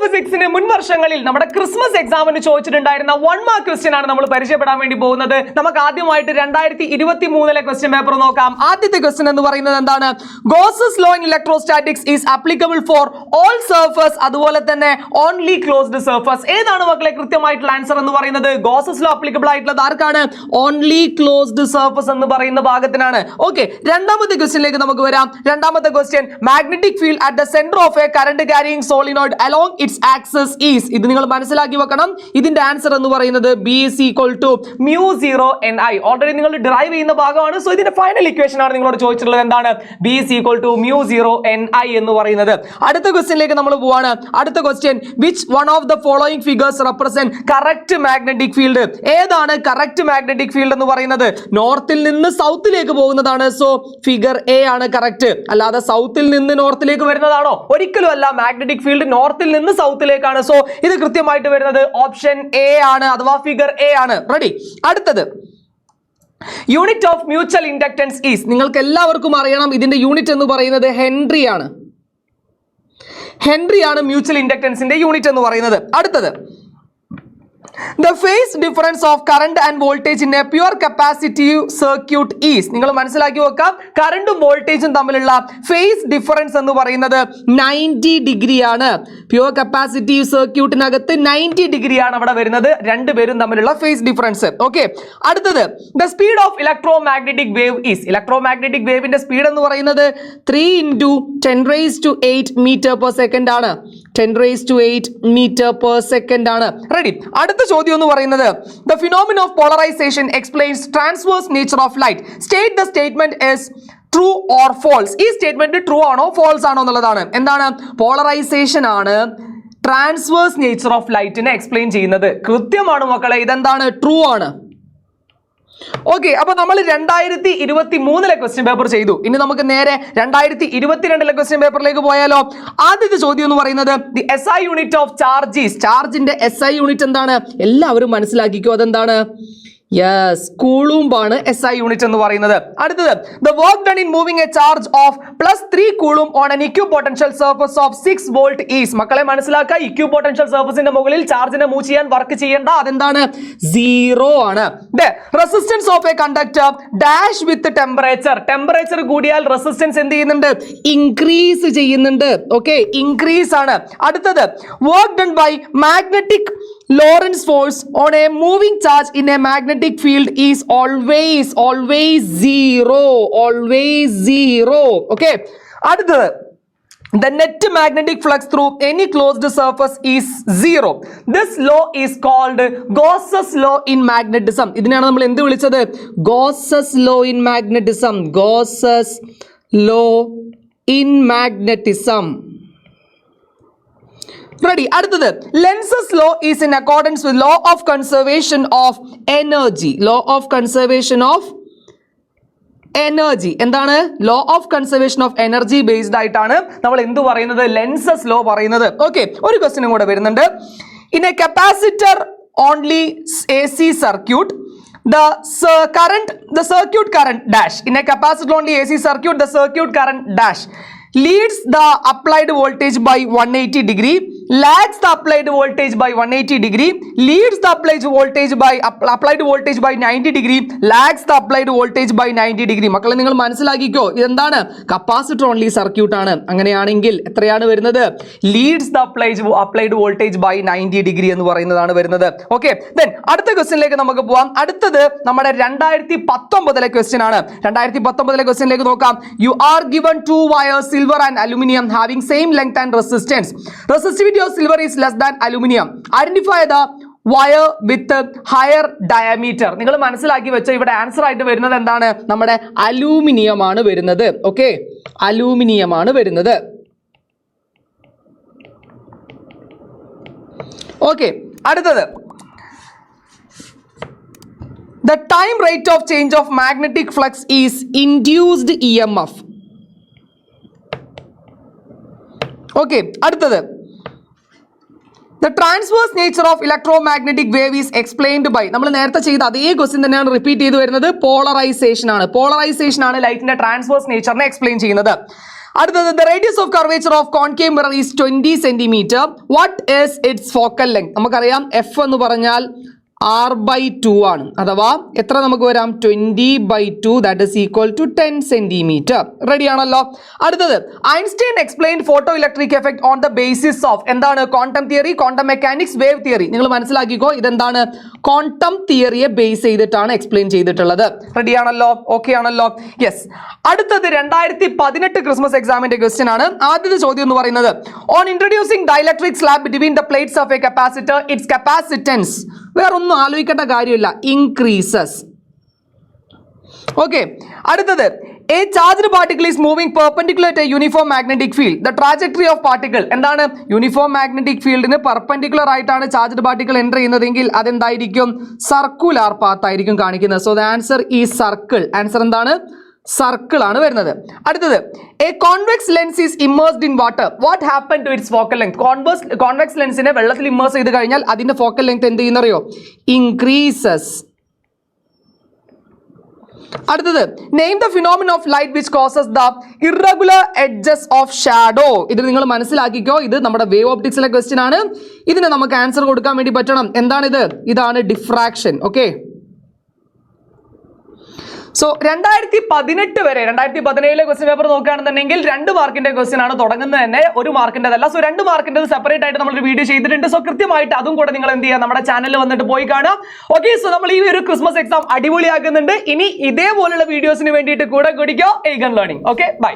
ഫിസിക്സിന് മുൻ വർഷങ്ങളിൽ നമ്മുടെ ക്രിസ്മസ് എക്സാമിന് ചോദിച്ചിട്ടുണ്ടായിരുന്ന 1 മാർക്ക് ക്വസ്റ്റ്യൻ ആണ് നമ്മൾ പരിചയപ്പെടാൻ വേണ്ടി പോകുന്നത്. നമുക്ക് ആദ്യമായിട്ട് 2023 ക്വസ്റ്റ്യൻ പേപ്പർ നോക്കാം. ആദ്യത്തെ ക്വസ്റ്റ്യൻ എന്ന് പറയുന്നത് എന്താണ്? Gauss's law in electrostatics is applicable for all surface, അതുപോലെ തന്നെ ഓൺലി ക്ലോസ്ഡ് സർഫസ്. ഏതാണ് മക്കളെ കൃത്യമായിട്ടുള്ള ആൻസർ എന്ന് പറയുന്നത്? ഗോസസ് ലോ ആപ്ലിക്കബിൾ ആയിട്ടുള്ളത് ആർക്കാണ്? ഓൺലി ക്ലോസ്ഡ് സർഫസ് എന്ന് പറയുന്ന ഭാഗത്തിനാണ്. ഓക്കെ, രണ്ടാമത്തെ ക്വസ്റ്റ്യനിലേക്ക് നമുക്ക് വരാം. രണ്ടാമത്തെ question, magnetic field at the centre of A current carrying solenoid along its axis is. ഇത് നിങ്ങൾ മനസ്സിലാക്കി വെക്കണം. ഇതിന്റെ ആൻസർ എന്ന് പറയുന്നത് B is equal to mu0 ni. Already നിങ്ങൾ ഡിറൈവ് ചെയ്യുന്ന ഭാഗമാണ്. സോ ഇതിന്റെ ഫൈനൽ ഇക്വേഷൻ ആണ് നിങ്ങളോട് ചോദിച്ചിട്ടുള്ളത്. എന്താണ്? B is equal to mu0 ni എന്ന് പറയുന്നത്. അടുത്ത ക്വസ്റ്റ്യനിലേക്ക് നമ്മൾ പോവാണ്. അടുത്ത question, which one of the following figures represent correct magnetic field? ഏതാണ് കറക്റ്റ് മാഗ്നറ്റിക് ഫീൽഡ് എന്ന് പറയുന്നത്? നോർത്തിൽ നിന്ന് സൗത്തിലേക്ക് പോകുന്നതാണ്. സോ ഫിഗർ എ ആണ് കറക്റ്റ്. അല്ലാതെ സൗത്തിൽ നിന്ന് നോർത്തിലേക്ക് വരുന്നതാണോ? ഒരിക്കലും അല്ല. മാഗ്നറ്റിക് ഫീൽഡ് നോർത്തിൽ നിന്ന് സൗത്തിലേക്കാണ്. സോ ഇത് കൃത്യമായിട്ട് വരുന്നത് ഓപ്ഷൻ എ ആണ്, അഥവാ ഫിഗർ എ ആണ്. റെഡി? അടുത്തത്, unit of mutual inductance is. നിങ്ങൾക്ക് എല്ലാവർക്കും അറിയണം ഇതിന്റെ യൂണിറ്റ് എന്ന് പറയുന്നത് ഹെൻറി ആണ്. ഹെൻറി ആണ് മ്യൂച്വൽ ഇൻഡക്റ്റൻസിന്റെ യൂണിറ്റ് എന്ന് പറയുന്നത്. അടുത്തത്, the phase difference of current and voltage in a pure capacitive circuit is. നിങ്ങൾ മനസ്സിലാക്കി വെക്കാം, കറണ്ടും വോൾട്ടേജും തമ്മിലുള്ള ഫേസ് ഡിഫറൻസ് എന്ന് പറയുന്നത് 90 ഡിഗ്രി ആണ്. പ്യുവർ കപ്പാസിറ്റീവ് സർക്യൂട്ടിനകത്ത് 90 ഡിഗ്രി ആണ് അവിടെ വരുന്നത്, രണ്ടുപേരും തമ്മിലുള്ള ഫേസ് ഡിഫറൻസ്. ഓക്കെ, അടുത്തത്, the speed of electromagnetic wave is. Electromagnetic വേവിന്റെ സ്പീഡ് എന്ന് പറയുന്നത് 3 × 10⁸ മീറ്റർ പെർ സെക്കൻഡ് ആണ്. 10⁸ മീറ്റർ പെർ സെക്കൻഡ് ആണ്. റെഡി? അടുത്ത ചോദ്യം എന്ന് പറയുന്നത്, the phenomenon of polarization explains transverse nature of light. State the statement is true or false. ഈ സ്റ്റേറ്റ്മെന്റ് ട്രൂ ആണോ ഫോൾസ് ആണോ എന്നുള്ളതാണ്. എന്താണ്? പോളറൈസേഷൻ ആണ് ട്രാൻസ്വേഴ്സ് നേച്ചർ ഓഫ് ലൈറ്റിനെ എക്സ്പ്ലെയിൻ ചെയ്യുന്നത്. കൃത്യമാണ് മക്കളെ, ഇതെന്താണ്? ട്രൂ ആണ്. ഓക്കെ, അപ്പൊ നമ്മൾ 2023 ക്വസ്റ്റ്യൻ പേപ്പർ ചെയ്തു. ഇനി നമുക്ക് നേരെ 2022 ക്വസ്റ്റ്യൻ പേപ്പറിലേക്ക് പോയാലോ? ആദ്യത്തെ ചോദ്യം എന്ന് പറയുന്നത്, the SI unit of charge is. ചാർജിന്റെ SI യൂണിറ്റ് എന്താണ്? എല്ലാവരും മനസ്സിലാക്കിക്കോ, അതെന്താണ്? യെസ്, കൂളൂംബ് ആണ് SI യൂണിറ്റ് എന്ന് പറയുന്നത്. അടുത്തത്, the work done in moving a charge of +3 coulomb on an equipotential surface of 6 volt is. മക്കളെ മനസ്സിലാക്കുക, ഇക്വിപൊട്ടൻഷ്യൽ സർഫസിന്റെ മുകളിൽ ചാർജിനെ മൂവ് ചെയ്യാൻ വർക്ക് ചെയ്യേണ്ട, അതെന്താണ്? 0 ആണ്. Resistance of a conductor dash with temperature. Temperature കൂടിയാൽ റെസിസ്റ്റൻസ് എന്ത് ചെയ്യുന്നുണ്ട്? ഇൻക്രീസ് ചെയ്യുന്നുണ്ട്. ഓക്കെ, ഇൻക്രീസ് ആണ്. അടുത്തത്, work done by magnetic Lorentz force on a moving charge in a magnetic field is always 0. Always 0. Okay. അടുത്തത്, the net magnetic flux through any closed surface is 0. This law is called Gauss's law in magnetism. ഇതിനെയാണ് നമ്മൾ എന്ത് വിളിച്ചത്? Gauss's law in magnetism. Gauss's law in magnetism. Ready? അടുത്തത്, Lenz's law is in accordance with law of conservation of energy. Law of conservation of energy എന്താണ്? Law of conservation of energy based ആയിട്ടാണ് നമ്മൾ എന്ത് പറയുന്നത്? Lenz's law പറയുന്നത്. Okay, ഒരു ക്വസ്റ്റ്യനും കൂടെ വരുന്നുണ്ട്. In A capacitor only AC circuit, the circuit current dash. In a capacitor only AC circuit, the circuit current dash leads the applied voltage by 180 degree, lags the applied voltage by 180 degree, leads the applied voltage by 90 degree, lags the applied voltage by 90 degree. മക്കളെ നിങ്ങൾ മനസ്സിലാക്കിക്കോ, ഇതെന്താണ്? Capacitor only circuit ആണ്. അങ്ങനെയാണെങ്കിൽ എത്രയാണ് വരുന്നത്? Leads the applied voltage by 90 degree എന്ന് പറയുന്നതാണ് വരുന്നത്. ഓക്കെ, ദെൻ അടുത്ത ക്വസ്റ്റ്യനിലേക്ക് നമുക്ക് പോവാം. അടുത്തത് നമ്മുടെ 2019 ക്വസ്റ്റ്യൻ ആണ്. 2019 ക്വസ്റ്റ്യനിലേക്ക് നോക്കാം. You are given 2 wires, silver and aluminum, having same length and resistance. Resistivity of silver is less than aluminum. Identify the wire with higher diameter. നിങ്ങൾ മനസ്സിലാക്കി വെച്ച ഇവിടെ ആൻസർ ആയിട്ട് വരുന്നത് എന്താണ്? നമ്മുടെ അലൂമിനിയം ആണ് വരുന്നത്. ഓക്കെ, അലൂമിനിയം ആണ് വരുന്നത്. ഓക്കെ, അടുത്തത്, the time rate of change of magnetic flux is induced EMF. Okay, അടുത്തത്, the transverse nature of electromagnetic wave is explained by. നമ്മൾ നേരത്തെ ചെയ്ത അതേ ക്വസ്റ്റ്യൻ തന്നെയാണ് റിപ്പീറ്റ് ചെയ്തു വരുന്നത്. പോളറൈസേഷൻ ആണ്. പോളറൈസേഷൻ ആണ് ലൈറ്റിന്റെ ട്രാൻസ്വേഴ്സ് നേച്ചറിനെ എക്സ്പ്ലെയിൻ ചെയ്യുന്നത്. അടുത്തത് the radius of curvature of concave mirror is 20 centimeter. What is its focal length? നമുക്കറിയാം f എന്ന് പറഞ്ഞാൽ r/2 ആണ്, അഥവാ എത്ര നമുക്ക് വരാം 20/2, that is equal to 10 centimeter. Ready ആണല്ലോ. അടുത്തത് Einstein explain photoelectric effect on the basis of എന്താണ് quantum theory, quantum mechanics, wave theory. നിങ്ങൾ മനസ്സിലാക്കിക്കോ, ഇതെന്താണ് ക്വാണ്ടം തിയറിയെ ബേസ് ചെയ്തിട്ടാണ് എക്സ്പ്ലെയിൻ ചെയ്തിട്ടുള്ളത്. റെഡി ആണല്ലോ, ഓക്കെ ആണല്ലോ. യെസ്. അടുത്തത് 2018 ക്രിസ്മസ് എക്സാമിന്റെ ക്വസ്റ്റ്യൻ ആണ്. ആദ്യത്തെ ചോദ്യം എന്ന് പറയുന്നത് on introducing dielectric slab between the plates of a capacitor its capacitance വേറൊന്നും ആലോചിക്കേണ്ട കാര്യമില്ല, ഇൻക്രീസസ്. ഓക്കെ. അടുത്തത് a charged particle is moving perpendicular to uniform magnetic field the trajectory of particle എന്താണ് യൂണിഫോം മാഗ്നറ്റിക് ഫീൽഡിന് പെർപെൻഡിക്കുലർ ആയിട്ടാണ് charged particle enter ചെയ്യുന്നതെങ്കിൽ അതെന്തായിരിക്കും circular path ആയിരിക്കും കാണിക്കുന്നത്. സോ ദ ആൻസർ ഈ സർക്കിൾ. ആൻസർ എന്താണ് സർക്കിൾ ആണ് വരുന്നത്. അടുത്തത് a convex lens is immersed in water what happen to its focal length. Convex ലെൻസിനെ വെള്ളത്തിൽ ഇമ്മേഴ്സ് ചെയ്ത് കഴിഞ്ഞാൽ അതിന്റെ ഫോക്കൽ ലെങ്ത് എന്ത് ചെയ്യുന്നറിയോ ഇൻക്രീസസ്. അടുത്തത് name the phenomena of light which causes the irregular edges of shadow. ഇത് നിങ്ങൾ മനസ്സിലാക്കിക്കോ, ഇത് നമ്മുടെ വേവ് ഓപ്റ്റിക്സിലെ ക്വസ്റ്റ്യൻ ആണ്. ഇതിന് നമുക്ക് ആൻസർ കൊടുക്കാൻ വേണ്ടി പറ്റണം. എന്താണിത്? ഇതാണ് ഡിഫ്രാക്ഷൻ. ഓക്കെ. സോ 2018 വരെ 2017 ക്വസ്റ്റ്യൻ പേപ്പർ നോക്കുകയാണെന്നുണ്ടെങ്കിൽ 2 മാർക്കിന്റെ ക്വസ്റ്റ്യൻ ആണ് തുടങ്ങുന്നത് തന്നെ, 1 മാർക്കിൻ്റെതല്ല. സോ 2 മാർക്കിൻ്റെ സെപ്പറേറ്റ് ആയിട്ട് നമ്മളൊരു വീഡിയോ ചെയ്തിട്ടുണ്ട്. സോ കൃത്യമായിട്ട് അതും കൂടെ നിങ്ങൾ എന്ത് ചെയ്യുക, നമ്മുടെ ചാനലിൽ വന്നിട്ട് പോയി കാണാം. ഓക്കെ. സോ നമ്മൾ ഈ ഒരു ക്രിസ്മസ് എക്സാം അടിപൊളിയാക്കുന്നുണ്ട്. ഇനി ഇതേപോലുള്ള വീഡിയോസിന് വേണ്ടിയിട്ട് കൂടെ കുടിക്കോ എയ്ഗൺ ലേണിംഗ്. Okay, by.